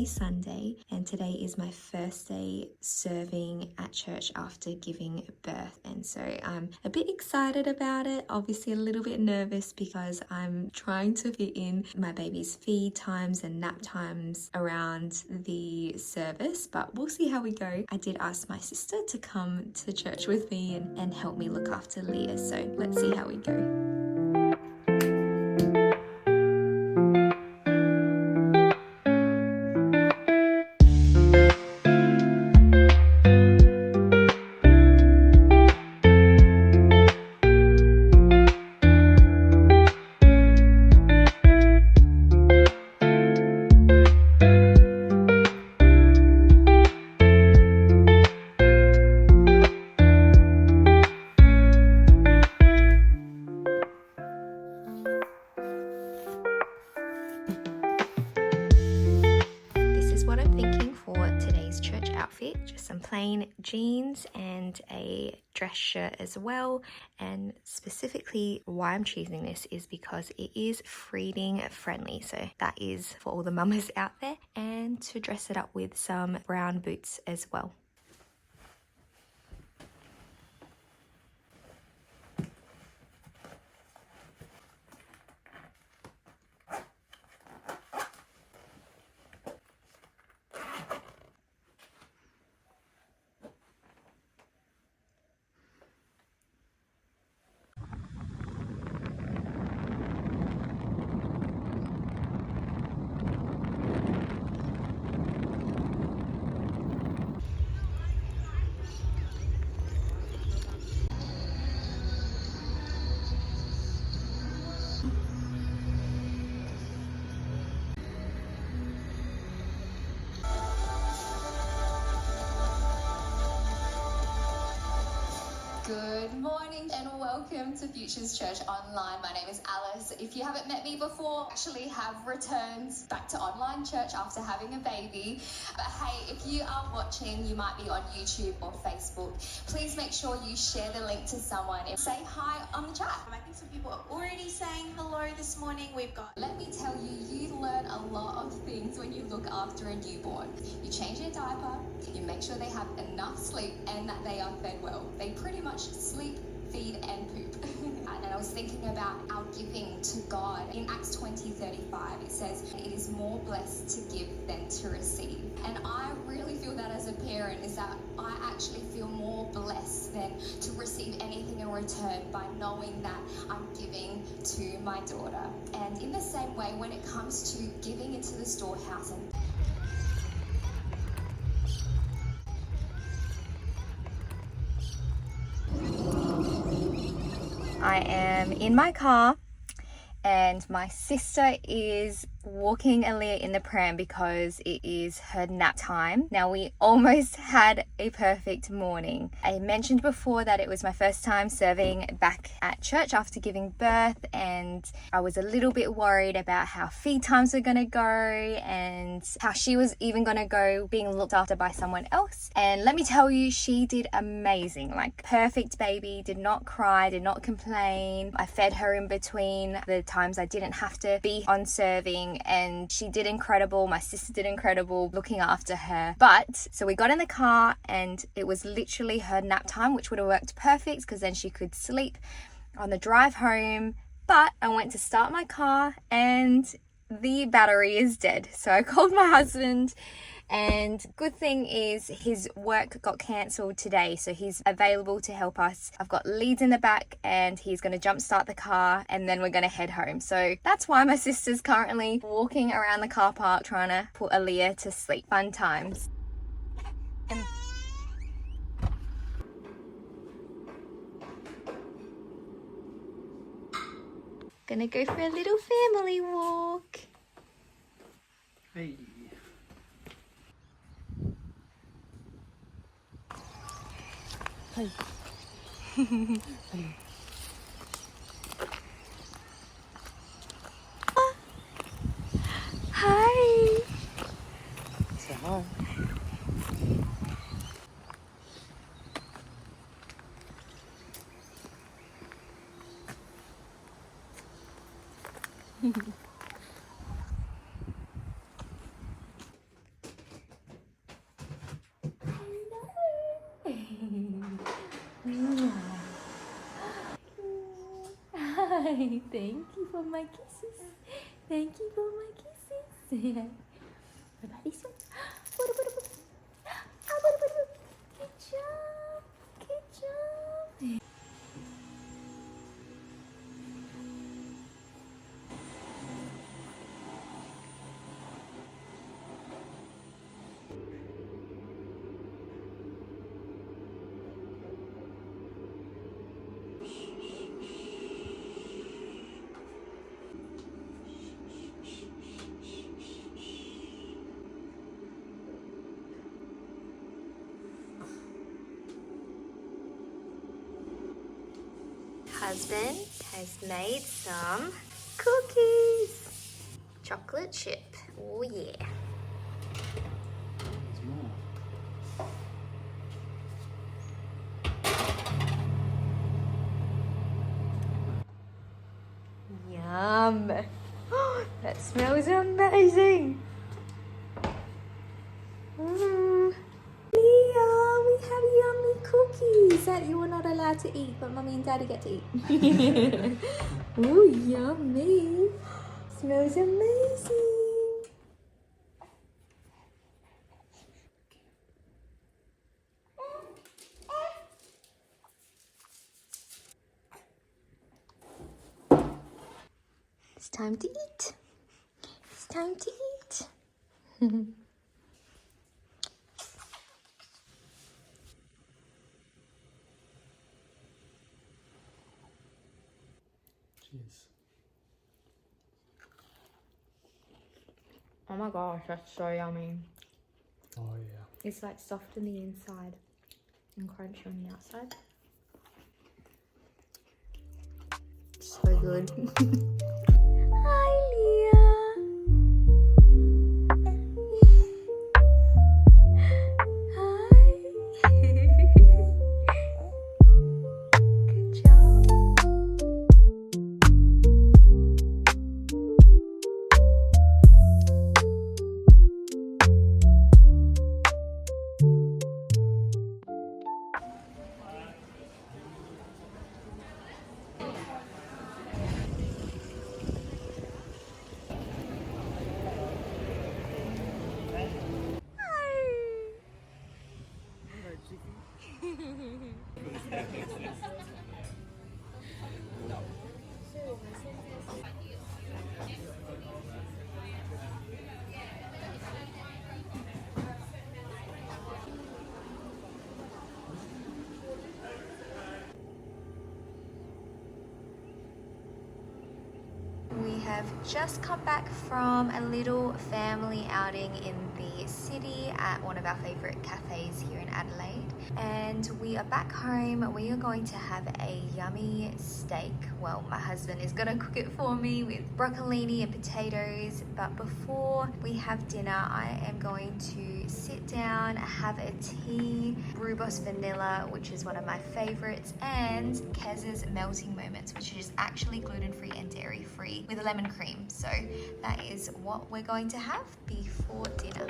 only Sunday, and today is my first day serving at church after giving birth, and so I'm a bit excited about it. Obviously a little bit nervous because I'm trying to fit in my baby's feed times and nap times around the service, but we'll see how we go. I did ask my sister to come to church with me and help me look after Leah, so let's see how we go. What I'm thinking for today's church outfit, just some plain jeans and a dress shirt as well. And specifically why I'm choosing this is because it is feeding friendly, so that is for all the mamas out there, and to dress it up with some brown boots as well. Good morning and welcome to Futures Church Online. My name is Alice. If you haven't met me before, I actually have returned back to online church after having a baby. But hey, if you are watching, you might be on YouTube or Facebook. Please make sure you share the link to someone and say hi on the chat. I think some people are already saying hello this morning. Let me tell you, you learn a lot of things when you look after a newborn. You change their diaper, you make sure they have enough sleep and that they are fed well. They pretty much sleep, feed and poop. And I was thinking about our giving to God. In Acts 20:35 it says, it is more blessed to give than to receive. And I really feel that as a parent, is that I actually feel more blessed than to receive anything in return by knowing that I'm giving to my daughter. And in the same way, when it comes to giving into the storehouse and I am in my car and my sister is walking Aaliyah in the pram because it is her nap time. Now, we almost had a perfect morning. I mentioned before that it was my first time serving back at church after giving birth, and I was a little bit worried about how feed times were going to go and how she was even going to go being looked after by someone else. And let me tell you, she did amazing. Like, perfect baby, did not cry, did not complain. I fed her in between the times I didn't have to be on serving, and she did incredible. My sister did incredible looking after her. But so we got in the car and it was literally her nap time, which would have worked perfect because then she could sleep on the drive home. But I went to start my car and the battery is dead. So I called my husband, and good thing is his work got cancelled today, so he's available to help us. I've got leads in the back and he's going to jump start the car and then we're going to head home. So that's why my sister's currently walking around the car park trying to put Aaliyah to sleep. Fun times. Gonna go for a little family walk. Hey. Hey. Hey. Hi. Say hi. Thank you for my kisses. Thank you for my kisses. What about this one? Good job. Good job. Husband has made some cookies. Chocolate chip. Oh yeah. There's more. Yum. That smells amazing. Leah, we have yummy cookies that you were not allowed to eat, but Mummy and Daddy get to eat. Ooh, yummy. Smells amazing. It's time to eat. It's time to eat. Cheers. Oh my gosh, that's so yummy. Oh yeah. It's like soft on the inside and crunchy on the outside. So good. Hi, Leah. Hi. Good job. We have just come back from a little family outing in the city at one of our favourite cafes here in Adelaide. And we are back home. We are going to have a yummy steak. Well, my husband is going to cook it for me with broccolini and potatoes. But before we have dinner, I am going to sit down, have a tea, rhubarb vanilla, which is one of my favourites, and Kez's melting moments, which is actually gluten-free and dairy-free with a lemon cream. So that is what we're going to have before dinner.